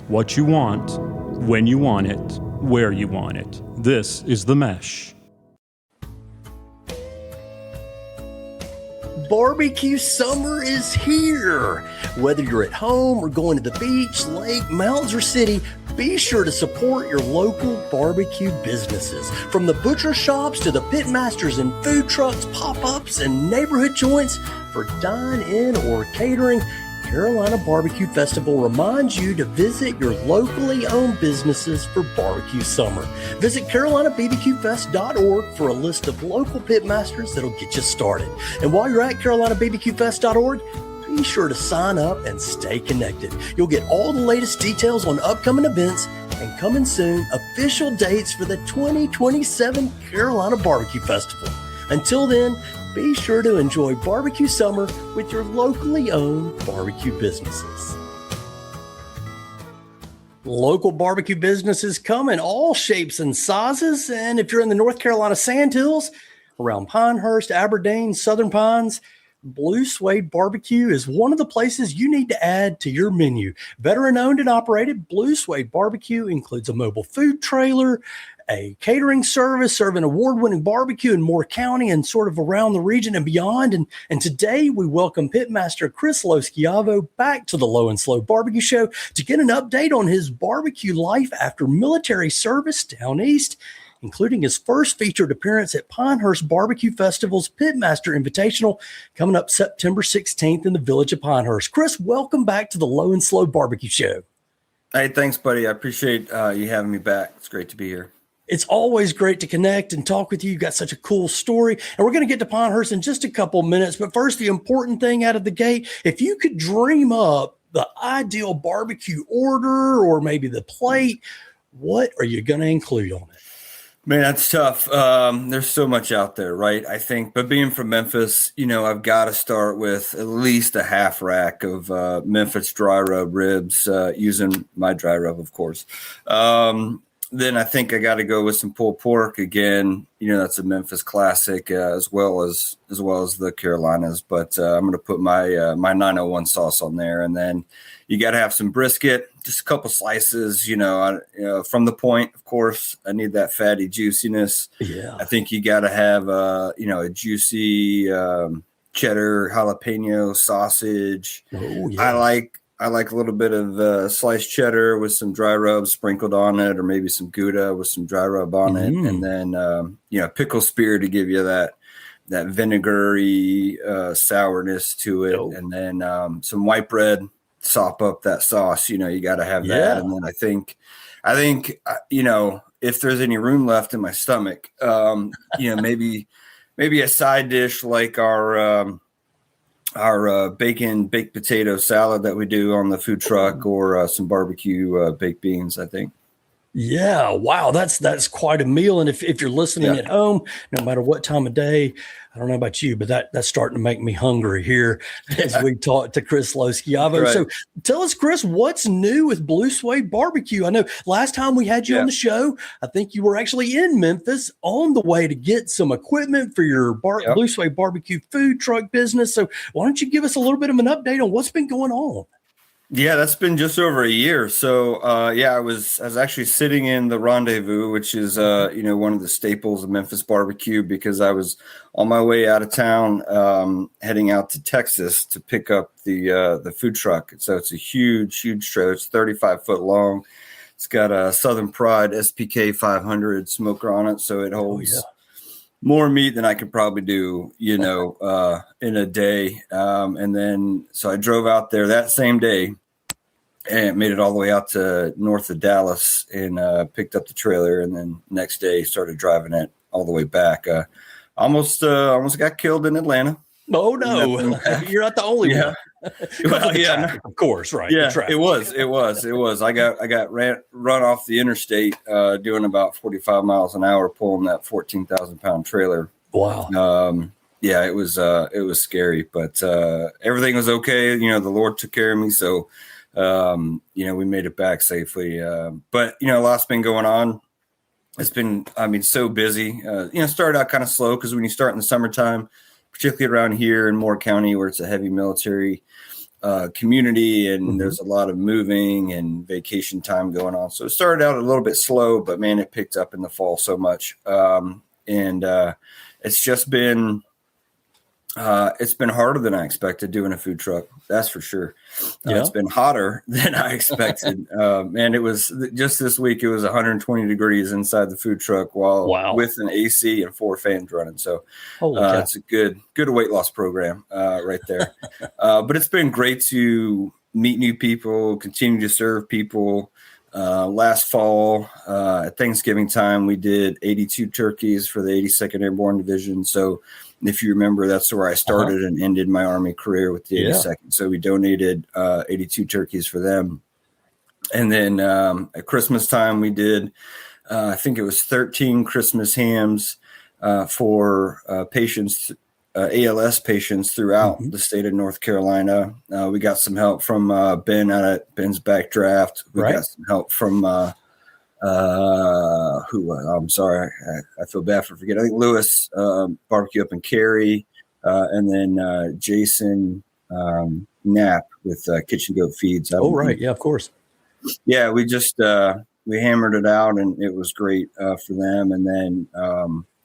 What you want, when you want it, where you want it. This is The Mesh. Barbecue summer is here. Whether you're at home or going to the beach, lake, mountains, or city, be sure to support your local barbecue businesses. From the butcher shops to the pit masters and food trucks, pop-ups, and neighborhood joints, for dine-in or catering, Carolina Barbecue Festival reminds you to visit your locally owned businesses for barbecue summer. Visit CarolinaBBQFest.org for a list of local pit masters that'll get you started. And while you're at CarolinaBBQFest.org, be sure to sign up and stay connected. You'll get all the latest details on upcoming events and coming soon, official dates for the 2027 Carolina Barbecue Festival. Until then, be sure to enjoy barbecue summer with your locally owned barbecue businesses. Local barbecue businesses come in all shapes and sizes. And if you're in the North Carolina Sandhills, around Pinehurst, Aberdeen, Southern Pines, Blue Suede Barbecue is one of the places you need to add to your menu. Veteran owned and operated, Blue Suede Barbecue includes a mobile food trailer, a catering service serving award-winning barbecue in Moore County and sort of around the region and beyond. And today we welcome Pitmaster Chris Loschiavo back to the Low and Slow Barbecue Show to get an update on his barbecue life after military service down east, including his first featured appearance at Pinehurst Barbecue Festival's Pitmaster Invitational coming up September 16th in the village of Pinehurst. Chris, welcome back to the Low and Slow Barbecue Show. Hey, thanks, buddy. I appreciate you having me back. It's great to be here. It's always great to connect and talk with you. You've got such a cool story. And we're going to get to Pinehurst in just a couple of minutes. But first, the important thing out of the gate, if you could dream up the ideal barbecue order or maybe the plate, what are you going to include on it? Man, that's tough. There's so much out there, right? I think, but being from Memphis, I've got to start with at least a half rack of Memphis dry rub ribs, using my dry rub, of course. Then I think I got to go with some pulled pork again. That's a Memphis classic, as well as the Carolinas. But I'm going to put my 901 sauce on there, and then you got to have some brisket, just a couple slices. From the point, of course, I need that fatty juiciness. Yeah, I think you got to have a juicy cheddar jalapeno sausage. Oh, yeah. I like a little bit of sliced cheddar with some dry rub sprinkled on it, or maybe some Gouda with some dry rub on it. And then, pickle spear to give you that vinegary sourness to it. Oh. And then some white bread, sop up that sauce. You got to have that. And then I think, if there's any room left in my stomach, maybe a side dish like our bacon baked potato salad that we do on the food truck, or some barbecue baked beans, I think. Yeah. Wow. That's quite a meal. And if you're listening at home, no matter what time of day, I don't know about you, but that's starting to make me hungry here as we talk to Chris Loschiavo. Right. So tell us, Chris, what's new with Blue Suede Barbecue? I know last time we had you on the show, I think you were actually in Memphis on the way to get some equipment for your Blue Suede Barbecue food truck business. So why don't you give us a little bit of an update on what's been going on? Yeah, that's been just over a year. So, I was actually sitting in the Rendezvous, which is, one of the staples of Memphis barbecue, because I was on my way out of town, heading out to Texas to pick up the food truck. So it's a huge, huge trailer. It's 35 foot long. It's got a Southern Pride SPK 500 smoker on it. So it holds more meat than I could probably do, in a day. And then, so I drove out there that same day and made it all the way out to north of Dallas and picked up the trailer. And then next day started driving it all the way back. Almost got killed in Atlanta. Oh no, you're not the only one. Well, of course, right? Yeah, it was. I got run off the interstate doing about 45 miles an hour, pulling that 14,000 pound trailer. Wow. It was scary, but everything was okay. The Lord took care of me, so we made it back safely. But a lot's been going on. It's been, so busy. Started out kind of slow, because when you start in the summertime, particularly around here in Moore County, where it's a heavy military community, and there's a lot of moving and vacation time going on. So it started out a little bit slow, but man, it picked up in the fall so much. It's just been, it's been harder than I expected doing a food truck. That's for sure. It's been hotter than I expected. And it was just this week, it was 120 degrees inside the food truck with an AC and 4 fans running. So it's a good weight loss program right there. But it's been great to meet new people, continue to serve people. Last fall, at Thanksgiving time, we did 82 turkeys for the 82nd Airborne Division. So if you remember, that's where I started and ended my Army career with the 82nd. So we donated 82 turkeys for them. And then at Christmas time, we did, I think it was 13 Christmas hams for patients, ALS patients throughout the state of North Carolina. We got some help from Ben out at Ben's Backdraft. We got some help from I'm sorry, I feel bad for forgetting. I think Lewis Barbecue up in Cary, and then Jason Knapp with Kitchen Goat Feeds. Yeah, of course. Yeah, we just we hammered it out, and it was great for them. And then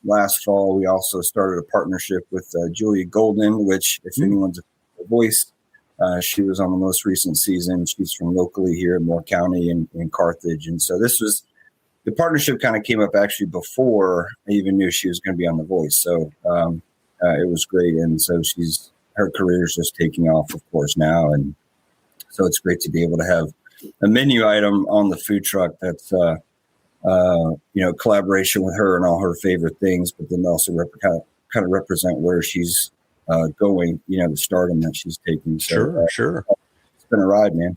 last fall, we also started a partnership with Julia Golden, which, if anyone's a voice, she was on the most recent season. She's from locally here in Moore County in Carthage. And so the partnership kind of came up actually before I even knew she was going to be on The Voice. So it was great. And so her career is just taking off, of course, now. And so it's great to be able to have a menu item on the food truck that's, collaboration with her and all her favorite things, but then also kind of represent where she's going, the stardom that she's taking. So, Sure. It's been a ride, man.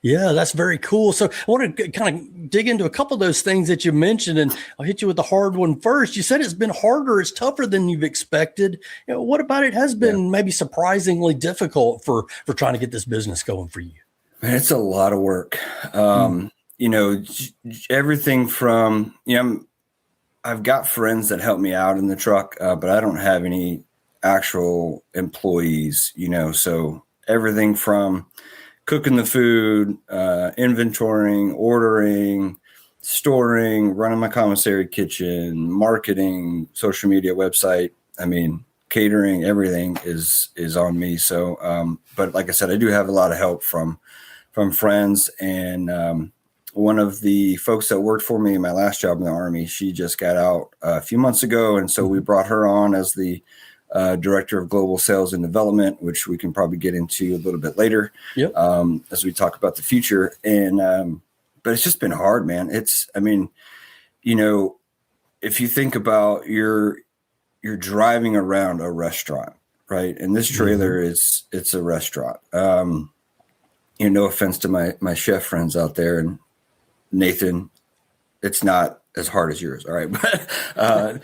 Yeah, that's very cool. So I want to kind of dig into a couple of those things that you mentioned, and I'll hit you with the hard one first. You said it's been harder, it's tougher than you've expected. What about it has been maybe surprisingly difficult for trying to get this business going for you? Man, it's a lot of work. Everything from, I've got friends that help me out in the truck, but I don't have any actual employees, so everything from cooking the food, inventorying, ordering, storing, running my commissary kitchen, marketing, social media, website. I mean, catering, everything is on me. So, but like I said, I do have a lot of help from friends. And one of the folks that worked for me in my last job in the Army, she just got out a few months ago. And so we brought her on as the Director of Global Sales and Development, which we can probably get into a little bit later as we talk about the future. And but it's just been hard, man. If you think about you're driving around a restaurant, right? And this trailer it's a restaurant. No offense to my chef friends out there, and Nathan, it's not as hard as yours. All right. But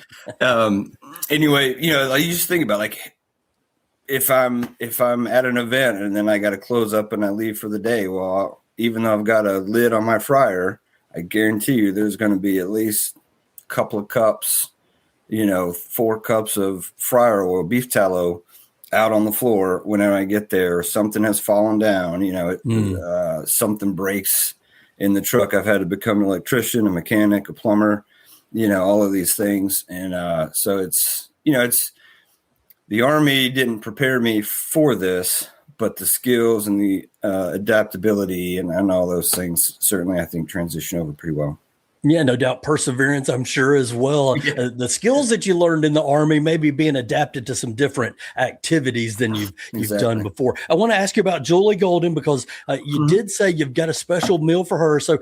anyway, you just think about, like, if I'm at an event and then I got to close up and I leave for the day, well, even though I've got a lid on my fryer, I guarantee you there's going to be at least a couple of cups, 4 cups of fryer oil, beef tallow out on the floor whenever I get there. Something has fallen down, something breaks in the truck. I've had to become an electrician, a mechanic, a plumber, all of these things. And so it's the Army didn't prepare me for this, but the skills and the adaptability and all those things certainly, I think, transition over pretty well. Yeah, no doubt. Perseverance, I'm sure, as well. Yeah. The skills that you learned in the Army maybe being adapted to some different activities than you've done before. I want to ask you about Julie Golden, because you did say you've got a special meal for her. So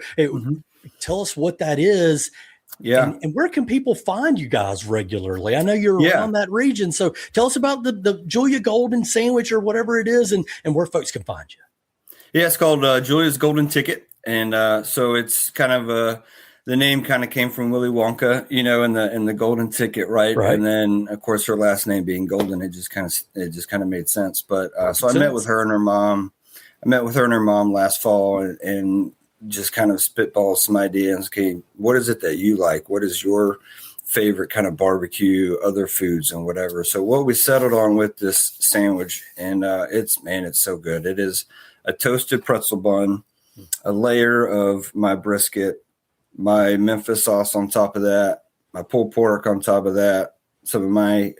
tell us what that is. Yeah. And where can people find you guys regularly? I know you're around that region. So tell us about the Julia Golden sandwich or whatever it is, and where folks can find you. Yeah, it's called Julia's Golden Ticket. And so it's kind of the name kind of came from Willy Wonka, in the golden ticket, right? And then, of course, her last name being Golden, it just kind of made sense. But so I met with her and her mom. Last fall and just kind of spitball some ideas. Okay, what is it that you like? What is your favorite kind of barbecue, other foods and whatever. So what we settled on with this sandwich, and it's so good. It is a toasted pretzel bun, a layer of my brisket, my Memphis sauce on top of that, my pulled pork on top of that, some of my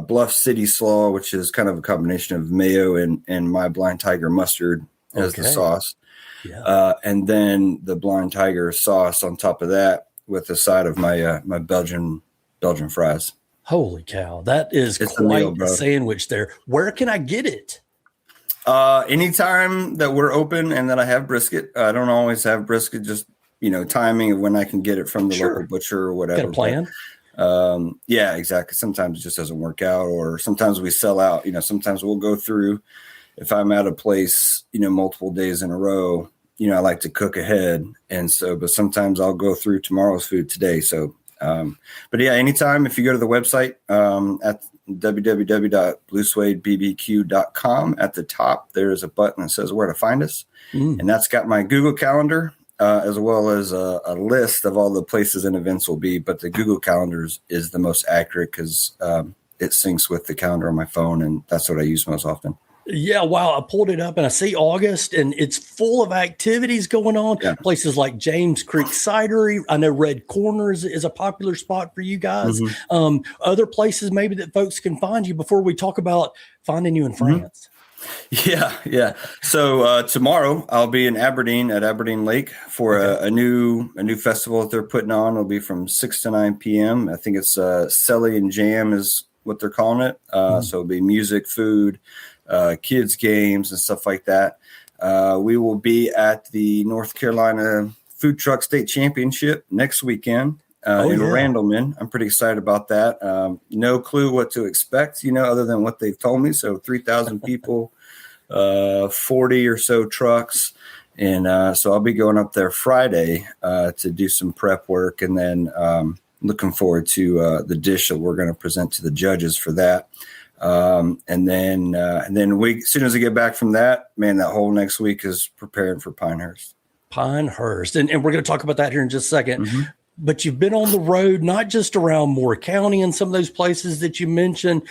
Bluff City slaw, which is kind of a combination of mayo and my Blind Tiger mustard as the sauce. Yeah. And then the Blind Tiger sauce on top of that with the side of my my Belgian fries. Holy cow. That is quite a sandwich there. Where can I get it? Anytime that we're open and that I have brisket. I don't always have brisket, just, timing of when I can get it from the local butcher or whatever. Got a plan? Yeah, exactly. Sometimes it just doesn't work out, or sometimes we sell out. Sometimes we'll go through, if I'm at a place, multiple days in a row, I like to cook ahead. And so, but sometimes I'll go through tomorrow's food today. So, but yeah, anytime, if you go to the website, at www.bluesuedebbq.com, at the top, there's a button that says where to find us. And that's got my Google Calendar, as well as a list of all the places and events will be. But the Google Calendar is the most accurate because it syncs with the calendar on my phone, and that's what I use most often. Yeah, wow. I pulled it up and I see August, and it's full of activities going on. Yeah. Places like James Creek Cidery. I know Red Corners is a popular spot for you guys. Other places maybe that folks can find you before we talk about finding you in France. Yeah. So tomorrow I'll be in Aberdeen at Aberdeen Lake for a new festival that they're putting on. It'll be from 6 to 9 p.m. I think it's Celly and Jam is what they're calling it. So it'll be music, food, kids games and stuff like that. We will be at the North Carolina Food Truck State Championship next weekend in Randleman. I'm pretty excited about that. No clue what to expect, other than what they've told me. So 3,000 people, 40 or so trucks. And so I'll be going up there Friday to do some prep work, and then looking forward to the dish that we're going to present to the judges for that. And then as soon as I get back from that, man, that whole next week is preparing for Pinehurst. And we're going to talk about that here in just a second. But you've been on the road, not just around Moore County and some of those places that you mentioned,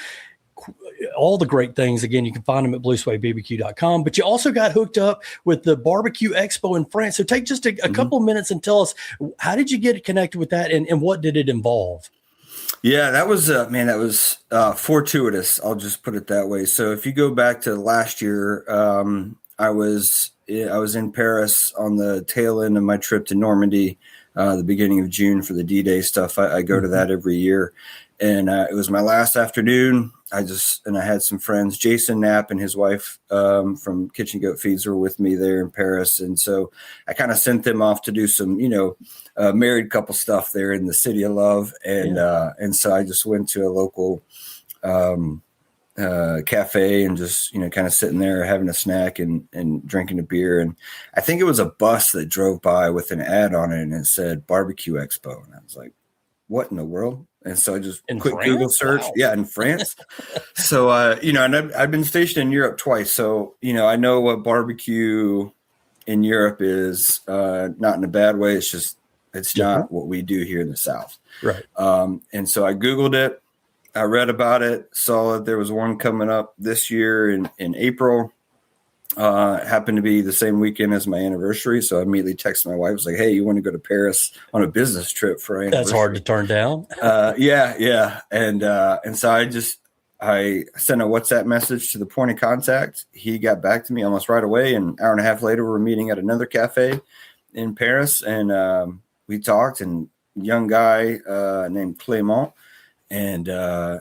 all the great things. Again, you can find them at bluesuedebbq.com, but you also got hooked up with the Barbecue Expo in France. So take just a couple of minutes and tell us, how did you get connected with that, and what did it involve? Yeah, that was fortuitous. I'll just put it that way. So if you go back to last year, I was in Paris on the tail end of my trip to Normandy, the beginning of June for the D-Day stuff. I go to that every year, and it was my last afternoon. I had some friends, Jason Knapp and his wife from Kitchen Goat Feeds were with me there in Paris. And so I kind of sent them off to do some, married couple stuff there in the City of Love. And so I just went to a local cafe and just, kind of sitting there having a snack and drinking a beer. And I think it was a bus that drove by with an ad on it, and it said Barbecue Expo. And I was like, what in the world? And so I just quick Google search. Wow. Yeah, in France. So, and I've been stationed in Europe twice. So, I know what barbecue in Europe is, not in a bad way. It's not what we do here in the South. Right. And so I Googled it. I read about it, saw that there was one coming up this year in April. Happened to be the same weekend as my anniversary. So I immediately texted my wife. I was like, hey, you want to go to Paris on a business trip for our anniversary? That's hard to turn down. Yeah. And so I sent a WhatsApp message to the point of contact. He got back to me almost right away. And an hour and a half later, we're meeting at another cafe in Paris. And we talked, and young guy named Clément. And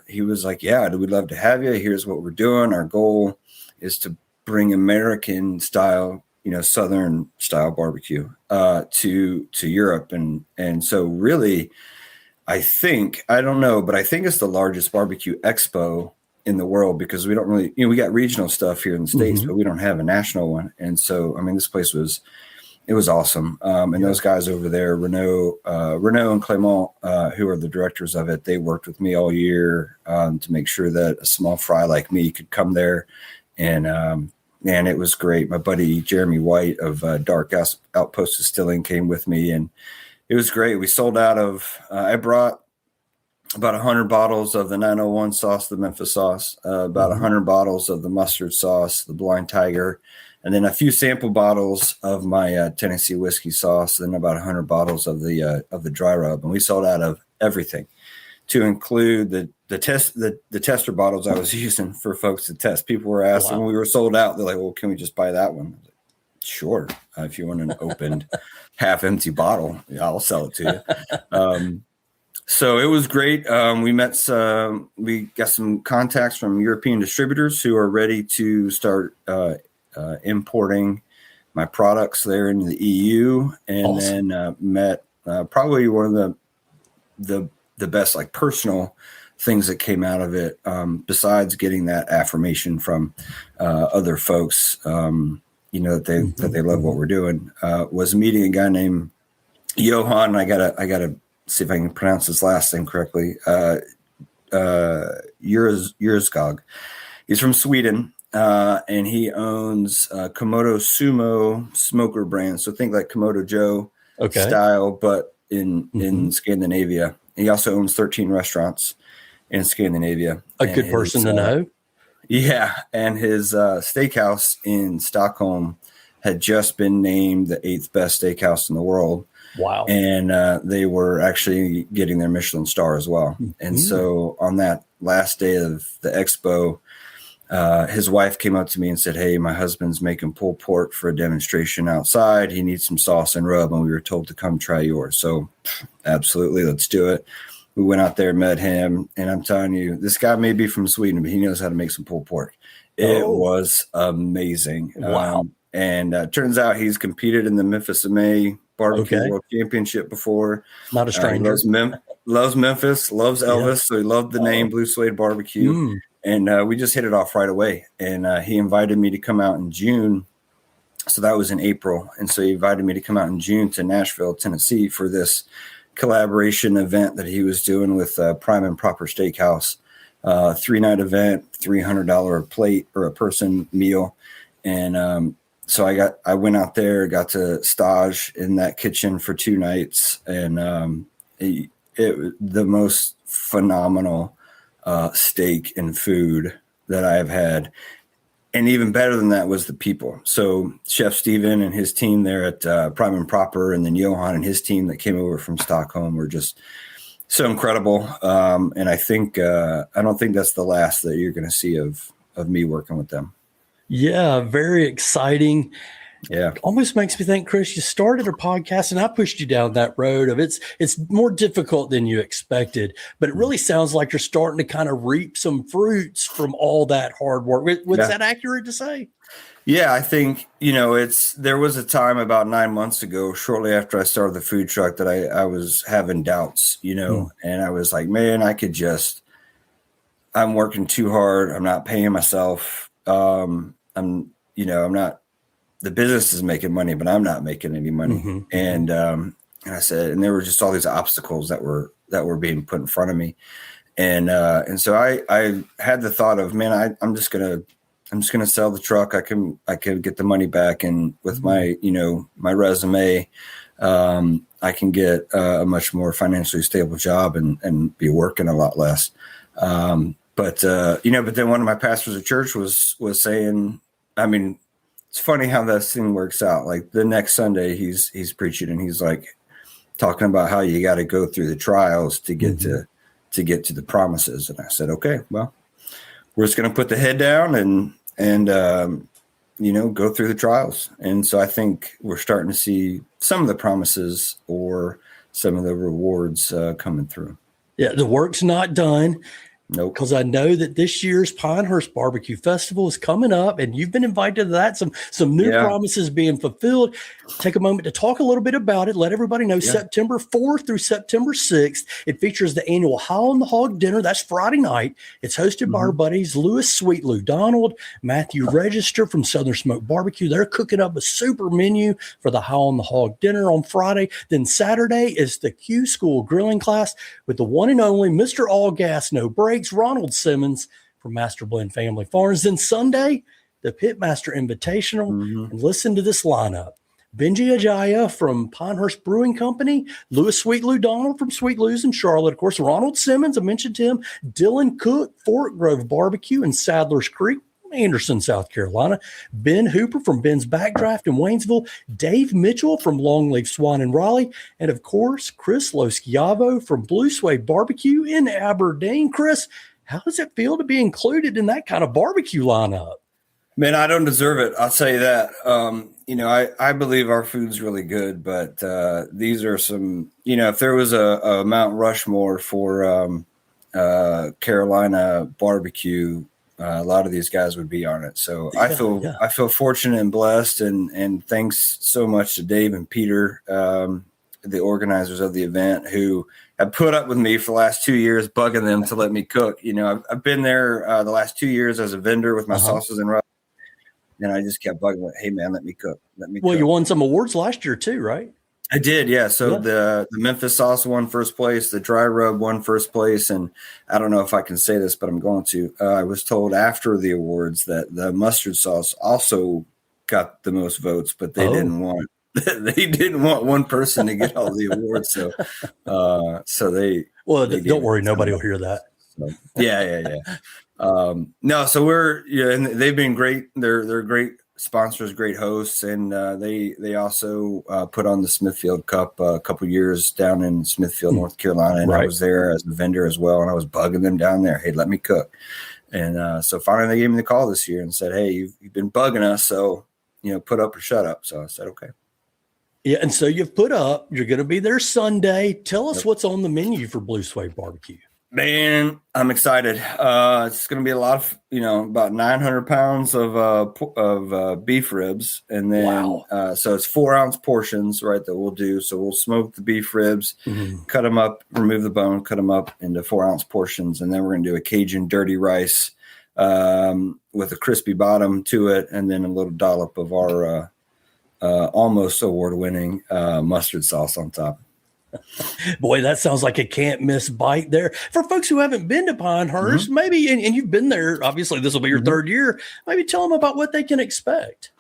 he was like, yeah, we'd love to have you. Here's what we're doing. Our goal is to bring American style, Southern style barbecue to Europe. And so really, I don't know, but I think it's the largest barbecue expo in the world, because we don't really, we got regional stuff here in the States, but we don't have a national one. And so, this place was awesome. And those guys over there, Renaud and Clément, who are the directors of it, they worked with me all year to make sure that a small fry like me could come there. And it was great. My buddy Jeremy White of Dark Outpost Distilling came with me, and it was great. We sold out of, I brought about 100 bottles of the 901 sauce, the Memphis sauce, about 100 bottles of the mustard sauce, the Blind Tiger, and then a few sample bottles of my Tennessee whiskey sauce, then about 100 bottles of the dry rub. And we sold out of everything, to include the tester bottles I was using for folks to test. People were asking when we were sold out, they're like, well, can we just buy that one? I was like, sure. If you want an opened half empty bottle, yeah, I'll sell it to you. So it was great. We got some contacts from European distributors who are ready to start importing my products there into the EU, and then met probably one of the best like personal things that came out of it, besides getting that affirmation from other folks, that they love what we're doing, was meeting a guy named Johan. I gotta see if I can pronounce his last name correctly. Jursgog. He's from Sweden, and he owns Komodo Sumo Smoker brand. So think like Komodo Joe style, but in Scandinavia. He also owns 13 restaurants in Scandinavia. A good person to know. Yeah, and his steakhouse in Stockholm had just been named the 8th best steakhouse in the world. Wow. And they were actually getting their Michelin star as well. And so on that last day of the expo, his wife came up to me and said, hey, my husband's making pulled pork for a demonstration outside. He needs some sauce and rub, and we were told to come try yours. So absolutely, let's do it. We went out there, met him, and I'm telling you, this guy may be from Sweden, but he knows how to make some pulled pork. It was amazing. Wow. And turns out he's competed in the Memphis MA Barbecue World Championship before. Not a stranger. Loves Memphis, loves Elvis, so he loved the name Blue Suede Barbecue. And we just hit it off right away. And he invited me to come out in June. So that was in April. And so he invited me to come out in June to Nashville, Tennessee for this collaboration event that he was doing with Prime and Proper Steakhouse. 3-night event, $300 a plate or a person meal. And so I went out there, got to stage in that kitchen for 2 nights, and it the most phenomenal steak and food that I have had. And even better than that was the people. So Chef Steven and his team there at Prime and Proper, and then Johan and his team that came over from Stockholm were just so incredible. And I don't think that's the last that you're going to see of me working with them. Yeah, very exciting. Yeah. Almost makes me think, Chris, you started a podcast and I pushed you down that road of it's more difficult than you expected, but it really sounds like you're starting to kind of reap some fruits from all that hard work. Was that accurate to say? Yeah, I think, there was a time about 9 months ago, shortly after I started the food truck, that I was having doubts, and I was like, man, I'm working too hard. I'm not paying myself. The business is making money, but I'm not making any money. And I said, and there were just all these obstacles that were being put in front of me. And so I had the thought of, man, I'm just going to sell the truck. I can get the money back. And with my resume, I can get a much more financially stable job and be working a lot less. But then one of my pastors at church was saying, it's funny how this thing works out. Like the next Sunday he's preaching and he's like talking about how you got to go through the trials to get to get to the promises. And I said, okay, well, we're just going to put the head down and go through the trials. And so I think we're starting to see some of the promises or some of the rewards coming through. Yeah. The work's not done. Nope. Because I know that this year's Pinehurst Barbecue Festival is coming up, and you've been invited to that. Some new promises being fulfilled. Take a moment to talk a little bit about it. Let everybody know September 4th through September 6th. It features the annual Howl on the Hog Dinner. That's Friday night. It's hosted by our buddies Lewis Sweet Lou Donald, Matthew Register from Southern Smoke Barbecue. They're cooking up a super menu for the Howl on the Hog Dinner on Friday. Then Saturday is the Q School grilling class with the one and only Mr. All Gas No Breaks, Ronald Simmons from Master Blend Family Farms. Then Sunday, the Pitmaster Invitational. And listen to this lineup: Benji Ajaya from Pinehurst Brewing Company, Louis Sweet Lou Donald from Sweet Lou's in Charlotte, of course, Ronald Simmons, I mentioned him, Dylan Cook, Fort Grove Barbecue in Sadler's Creek, Anderson, South Carolina, Ben Hooper from Ben's Backdraft in Waynesville, Dave Mitchell from Longleaf Swan in Raleigh, and of course, Chris Loschiavo from Blue Suede Barbecue in Aberdeen. Chris, how does it feel to be included in that kind of barbecue lineup? Man, I don't deserve it. I'll tell you that. I believe our food's really good, but these are some, if there was a Mount Rushmore for Carolina barbecue, a lot of these guys would be on it. So I feel fortunate and blessed, and thanks so much to Dave and Peter, the organizers of the event, who have put up with me for the last 2 years, bugging them to let me cook. I've been there the last 2 years as a vendor with my sauces and rubs, and I just kept bugging, hey man, let me cook. Well, you won some awards last year too, right? I did, yeah. So the Memphis sauce won first place, the dry rub won first place, and I don't know if I can say this, but I'm going to. I was told after the awards that the mustard sauce also got the most votes, but they didn't want one person to get all the awards. So they don't worry, nobody will hear that. So, yeah. No, so and they've been great. They're great sponsors, great hosts, and they also put on the Smithfield Cup a couple years down in Smithfield, North Carolina, and I was there as a vendor as well, and I was bugging them down there, hey, let me cook. And so finally they gave me the call this year and said, hey, you've been bugging us, so put up or shut up. So I said, okay. Yeah, and so you've put up, you're going to be there Sunday. Tell us what's on the menu for Blue Suede Barbecue. Man, I'm excited. It's going to be a lot of, about 900 pounds of beef ribs. And then, so it's 4-ounce portions, right, that we'll do. So we'll smoke the beef ribs, cut them up, remove the bone, cut them up into 4-ounce portions. And then we're going to do a Cajun dirty rice with a crispy bottom to it. And then a little dollop of our almost award-winning mustard sauce on top. Boy, that sounds like a can't miss bite there. For folks who haven't been to Pinehurst, maybe, and you've been there, obviously this will be your third year, maybe tell them about what they can expect.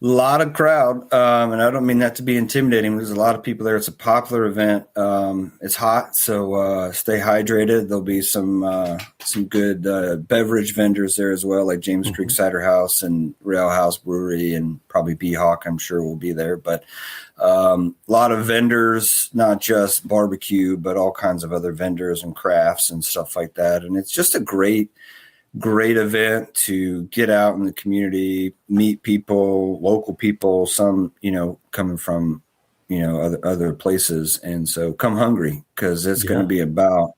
A lot of crowd, and I don't mean that to be intimidating. There's a lot of people there. It's a popular event. It's hot, so stay hydrated. There'll be some good beverage vendors there as well, like James Creek Cider House and Rail House Brewery, and probably B-Hawk, I'm sure, will be there. But a lot of vendors, not just barbecue, but all kinds of other vendors and crafts and stuff like that. And it's just a great event to get out in the community, meet people, local people, some, coming from, other places. And so come hungry, because it's going to be about,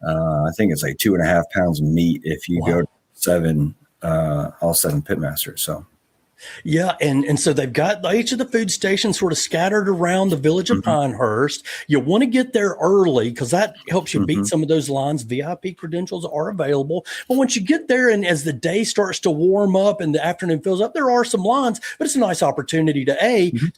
I think it's like 2.5 pounds of meat if you go to all 7 pitmasters. So. Yeah, and so they've got each of the food stations sort of scattered around the village of Pinehurst. You want to get there early because that helps you beat some of those lines. VIP credentials are available. But once you get there and as the day starts to warm up and the afternoon fills up, there are some lines, but it's a nice opportunity to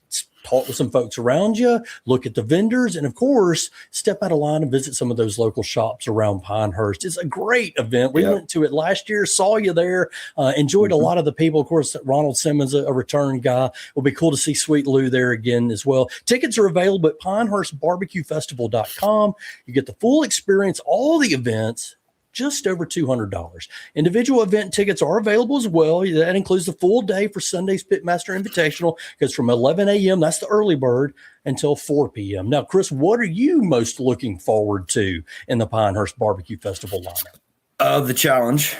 talk with some folks around you, look at the vendors, and of course, step out of line and visit some of those local shops around Pinehurst. It's a great event. We went to it last year, saw you there, enjoyed a lot of the people. Of course, Ronald Simmons, a return guy. Will be cool to see Sweet Lou there again as well. Tickets are available at pinehurstbarbecuefestival.com. You get the full experience, all the events, just over $200. Individual event tickets are available as well. That includes the full day for Sunday's Pitmaster Invitational, because from 11 a.m., that's the early bird, until 4 p.m. Now, Chris, what are you most looking forward to in the Pinehurst Barbecue Festival lineup? The challenge,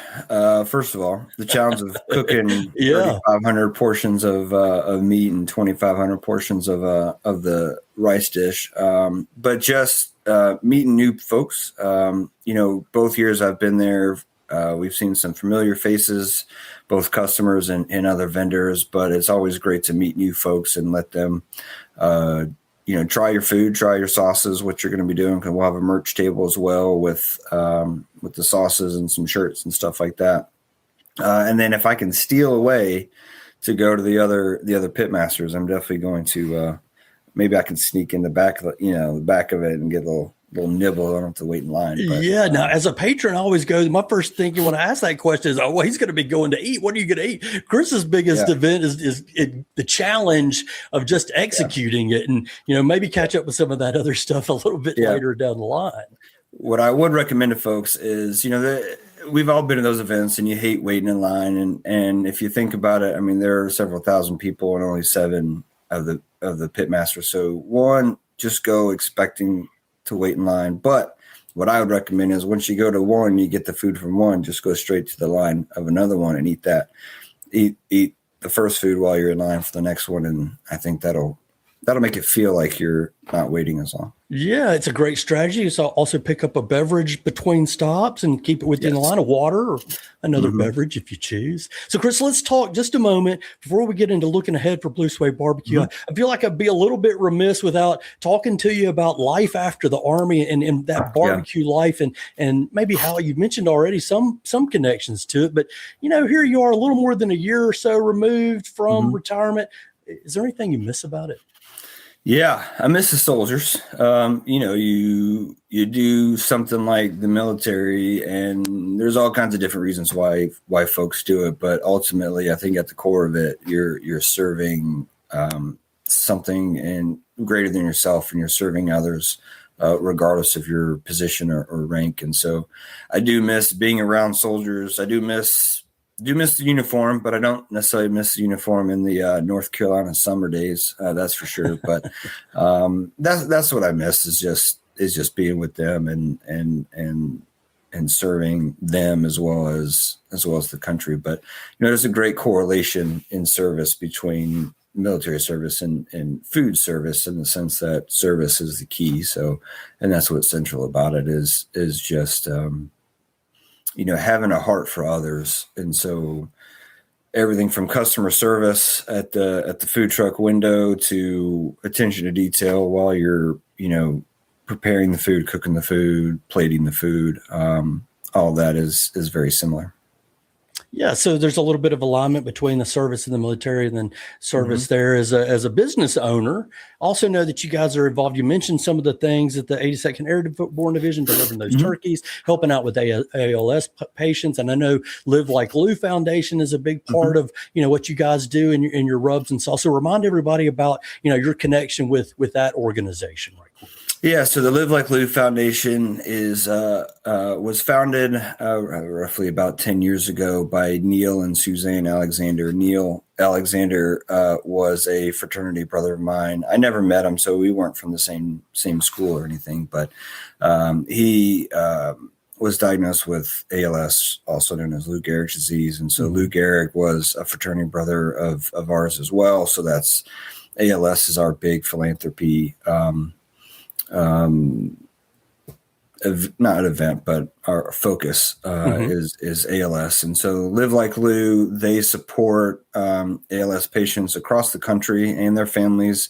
first of all, the challenge of cooking 3,500 portions of meat and 2,500 portions of the rice dish. But just meeting new folks. Both years I've been there, we've seen some familiar faces, both customers and other vendors. But it's always great to meet new folks and let them, try your food, try your sauces, what you're going to be doing. Because we'll have a merch table as well with the sauces and some shirts and stuff like that. And then if I can steal away to go to the other Pitmasters, I'm definitely going to. Maybe I can sneak in the back of the back of it and get a little nibble. I don't have to wait in line. But, yeah. Now, as a patron, I always go, my first thinking when I ask that question is, oh, well, he's going to be going to eat. What are you going to eat? Chris's biggest event is the challenge of just executing it, and, maybe catch up with some of that other stuff a little bit later down the line. What I would recommend to folks is, we've all been to those events and you hate waiting in line. And if you think about it, I mean, there are several thousand people and only 7 of the pitmasters. So one, just go expecting to wait in line. But what I would recommend is once you go to one, you get the food from one, just go straight to the line of another one and eat that. Eat the first food while you're in line for the next one. And I think that'll make it feel like you're not waiting as long. Yeah, it's a great strategy. So also pick up a beverage between stops and keep it within the line of water or another beverage if you choose. So, Chris, let's talk just a moment before we get into looking ahead for Blue Suede BBQ. I feel like I'd be a little bit remiss without talking to you about life after the Army and that barbecue life and maybe how you mentioned already some connections to it. But, here you are a little more than a year or so removed from retirement. Is there anything you miss about it? Yeah, I miss the soldiers. You do something like the military, and there's all kinds of different reasons why folks do it. But ultimately, I think at the core of it, you're serving something and greater than yourself, and you're serving others, regardless of your position or rank. And so, I do miss being around soldiers. I do miss the uniform, but I don't necessarily miss the uniform in the North Carolina summer days. That's for sure. But that's what I miss is just being with them and serving them as well as the country. But there's a great correlation in service between military service and food service in the sense that service is the key. So, and that's what's central about it is just having a heart for others. And so everything from customer service at the food truck window to attention to detail while you're, preparing the food, cooking the food, plating the food, all that is very similar. Yeah, so there's a little bit of alignment between the service and the military, and then service there as a business owner. Also know that you guys are involved. You mentioned some of the things at the 82nd Airborne Division, delivering those turkeys, helping out with ALS patients. And I know Live Like Lou Foundation is a big part of what you guys do in your rubs and sauce. So remind everybody about your connection with that organization right quick. Yeah, so the Live Like Lou Foundation was founded roughly about 10 years ago by Neil and Suzanne Alexander. Neil Alexander was a fraternity brother of mine. I never met him, so we weren't from the same school or anything, but he was diagnosed with ALS, also known as Lou Gehrig's disease. And so Lou Gehrig was a fraternity brother of ours as well. So that's ALS is our big philanthropy not an event, but our focus is ALS. And so Live Like Lou, they support ALS patients across the country and their families,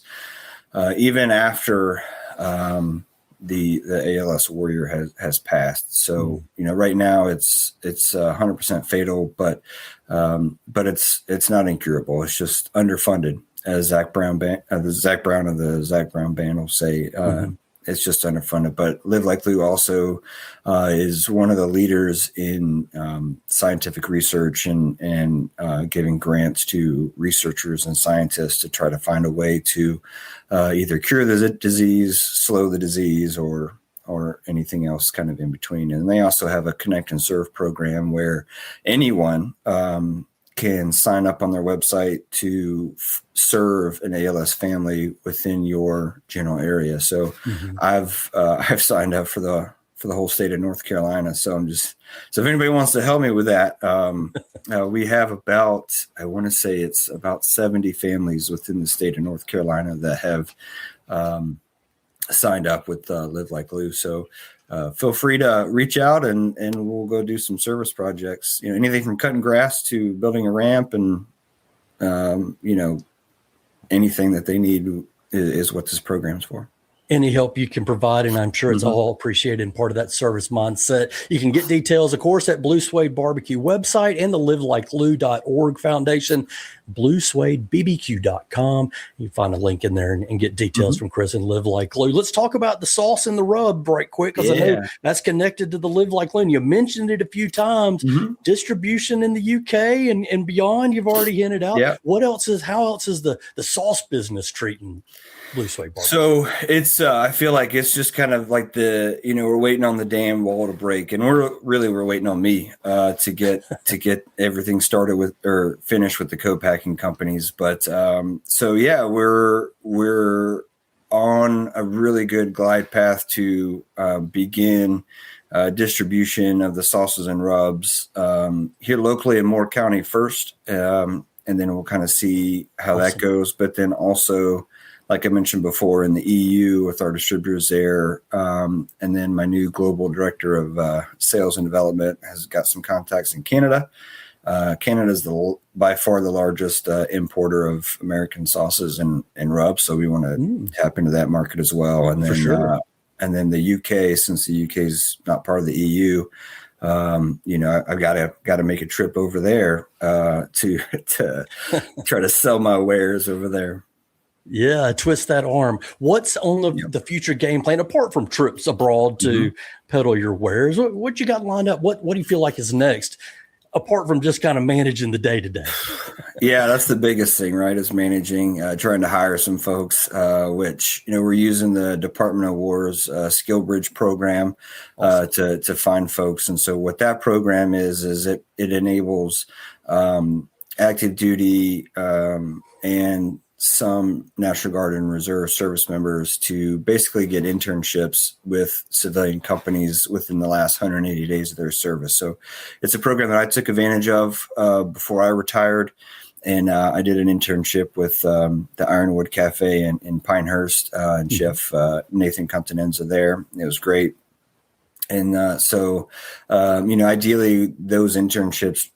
even after the ALS warrior has passed. So, right now it's 100% fatal, but it's not incurable. It's just underfunded, as Zach Brown of the Zach Brown Band will say. It's just underfunded. But Live Like Lou also is one of the leaders in scientific research and giving grants to researchers and scientists to try to find a way to either cure the disease, slow the disease, or anything else kind of in between. And they also have a Connect and Serve program where anyone can sign up on their website to serve an ALS family within your general area. So I've signed up for the whole state of North Carolina. So so if anybody wants to help me with that, we have about, I want to say it's about 70 families within the state of North Carolina that have signed up with Live Like Lou. So feel free to reach out and we'll go do some service projects, anything from cutting grass to building a ramp and, anything that they need is what this program's for. Any help you can provide, and I'm sure it's all appreciated and part of that service mindset. You can get details, of course, at Blue Suede BBQ website and the livelikeLou.org foundation. bluesuedebbq.com. You can find a link in there and get details from Chris and Live Like Lou. Let's talk about the sauce and the rub right quick, because I know that's connected to the Live Like Lou. You mentioned it a few times. Distribution in the UK and beyond, you've already hinted out. How else is the sauce business treating Blue Suede Barbecue? So it's I feel like it's just kind of like we're waiting on the damn wall to break, and we're waiting on me to get everything started with or finished with the co-packing companies. But we're on a really good glide path to begin distribution of the sauces and rubs here locally in Moore County first, and then we'll kind of see how that goes. But then also, like I mentioned before, in the EU with our distributors there. And then my new global director of sales and development has got some contacts in Canada. Canada is by far the largest importer of American sauces and rubs. So we want to tap into that market as well. And then, and then the UK, since the UK is not part of the EU, I've got to make a trip over there to try to sell my wares over there. Yeah, twist that arm. What's on the future game plan, apart from trips abroad to peddle your wares? What you got lined up? What do you feel like is next, apart from just kind of managing the day-to-day? Yeah, that's the biggest thing, right, is managing, trying to hire some folks, which, we're using the Department of War's Skill Bridge program to find folks. And so what that program is it enables active duty and some National Guard and Reserve service members to basically get internships with civilian companies within the last 180 days of their service. So it's a program that I took advantage of before I retired. And I did an internship with the Ironwood Cafe in Pinehurst and Chef Nathan Continenza there. It was great. And ideally those internships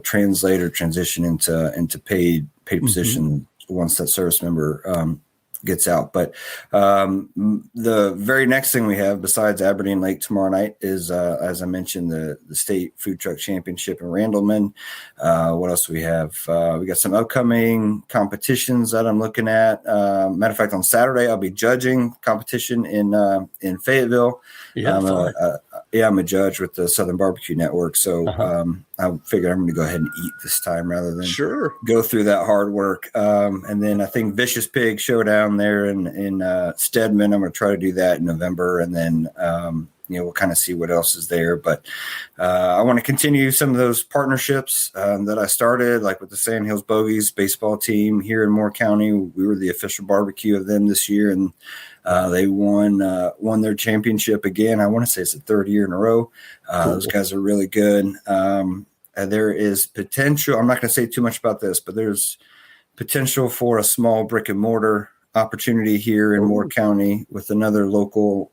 translate or transition into paid position once that service member gets out. But the very next thing we have besides Aberdeen Lake tomorrow night is, as I mentioned, the state food truck championship in Randleman. What else do we have? We got some upcoming competitions that I'm looking at. Matter of fact, on Saturday, I'll be judging competition in Fayetteville. I'm a judge with the Southern Barbecue Network. So I figured I'm going to go ahead and eat this time rather than go through that hard work. And then I think Vicious Pig Showdown there in Stedman. I'm going to try to do that in November. And then, we'll kind of see what else is there. But I want to continue some of those partnerships that I started, like with the Sand Hills Bogies baseball team here in Moore County. We were the official barbecue of them this year, and they won their championship again. I want to say it's the third year in a row. Those guys are really good. There is potential. I'm not going to say too much about this, but there's potential for a small brick and mortar opportunity here in Moore County with another local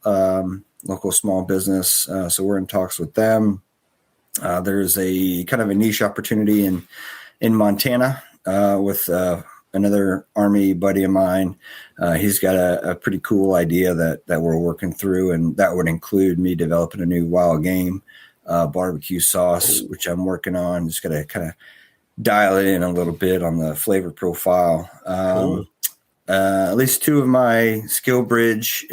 small business. So we're in talks with them. There's a kind of a niche opportunity in Montana with another Army buddy of mine. He's got a pretty cool idea that we're working through, and that would include me developing a new wild game barbecue sauce, which I'm working on. Just got to kind of dial it in a little bit on the flavor profile. At least two of my Skill Bridge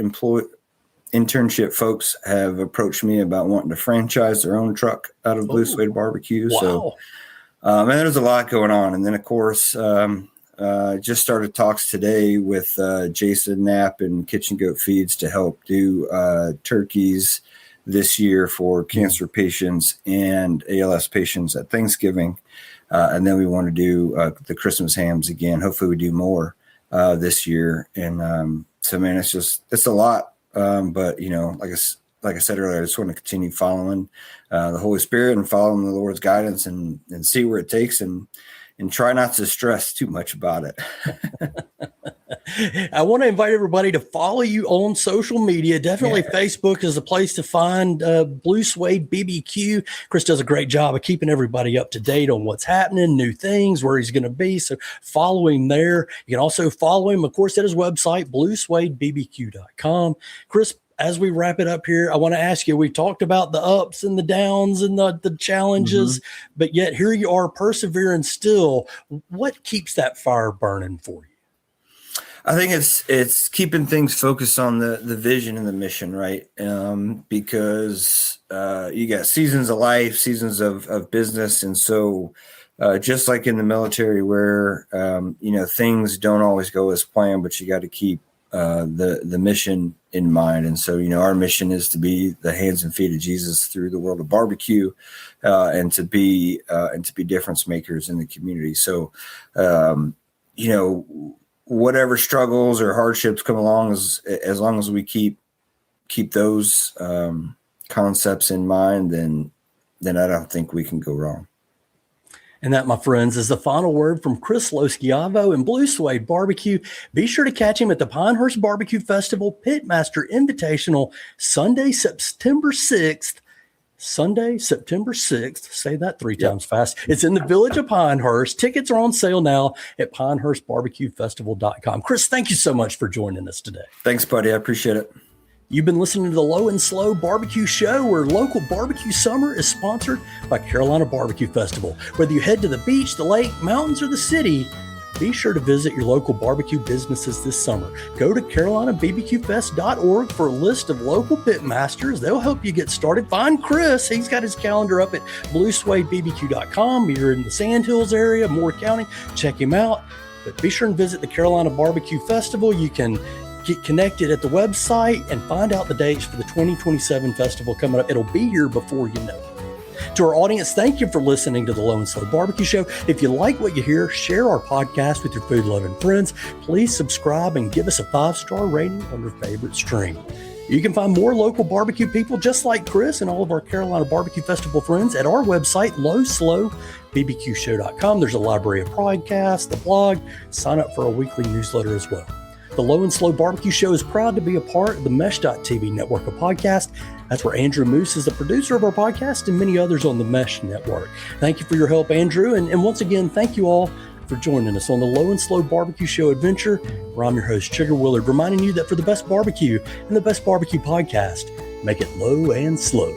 internship folks have approached me about wanting to franchise their own truck out of Blue Suede Barbecue. Wow. So, and there's a lot going on. And then, of course, just started talks today with Jason Knapp and Kitchen Goat Feeds to help do turkeys this year for cancer patients and ALS patients at Thanksgiving. And then we want to do the Christmas hams again. Hopefully we do more this year. And so, man, it's a lot. But, like I said earlier, I just want to continue following the Holy Spirit and following the Lord's guidance and see where it takes and try not to stress too much about it. I want to invite everybody to follow you on social media. Definitely Facebook is a place to find Blue Suede BBQ. Chris does a great job of keeping everybody up to date on what's happening, new things, where he's going to be. So follow him there. You can also follow him, of course, at his website, bluesuedebbq.com. Chris, as we wrap it up here, I want to ask you, we talked about the ups and the downs and the challenges, but yet here you are persevering still. What keeps that fire burning for you? I think it's keeping things focused on the vision and the mission, right? Because you got seasons of life, seasons of business. And so just like in the military where, things don't always go as planned, but you got to keep the mission in mind. And so, our mission is to be the hands and feet of Jesus through the world of barbecue, and to be difference makers in the community. So, whatever struggles or hardships come along, as long as we keep those concepts in mind, then I don't think we can go wrong. And that, my friends, is the final word from Chris Loschiavo and Blue Suede Barbecue. Be sure to catch him at the Pinehurst Barbecue Festival Pitmaster Invitational Sunday, September 6th. Say that three times fast. It's in the village of Pinehurst. Tickets are on sale now at pinehurstbarbecuefestival.com. Chris, thank you so much for joining us today. Thanks, buddy. I appreciate it. You've been listening to the Low and Slow Barbecue Show, where local barbecue summer is sponsored by Carolina Barbecue Festival. Whether you head to the beach, the lake, mountains, or the city, be sure to visit your local barbecue businesses this summer. Go to carolinabbqfest.org for a list of local pitmasters. They'll help you get started. Find Chris. He's got his calendar up at bluesuedebbq.com. You're in the Sandhills area, Moore County, check him out. But be sure and visit the Carolina Barbecue Festival. You can get connected at the website and find out the dates for the 2027 festival coming up. It'll be here before you know it. To our audience, thank you for listening to the Low and Slow Barbecue Show. If you like what you hear, share our podcast with your food-loving friends. Please subscribe and give us a 5-star rating on your favorite stream. You can find more local barbecue people just like Chris and all of our Carolina Barbecue Festival friends at our website, lowslowbbqshow.com. There's a library of podcasts, the blog. Sign up for our weekly newsletter as well. The Low and Slow Barbecue Show is proud to be a part of the Mesh.tv network of podcasts. That's where Andrew Moose is the producer of our podcast and many others on the Mesh network. Thank you for your help, Andrew. And once again, thank you all for joining us on the Low and Slow Barbecue Show adventure, where I'm your host, Sugar Willard, reminding you that for the best barbecue and the best barbecue podcast, make it low and slow.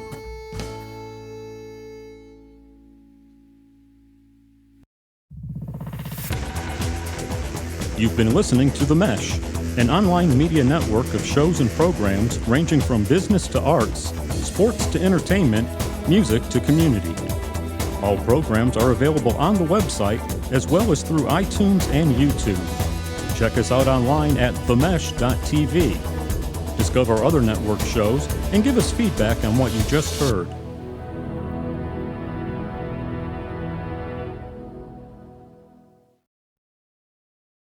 You've been listening to The Mesh, an online media network of shows and programs ranging from business to arts, sports to entertainment, music to community. All programs are available on the website as well as through iTunes and YouTube. Check us out online at themesh.tv. Discover other network shows and give us feedback on what you just heard.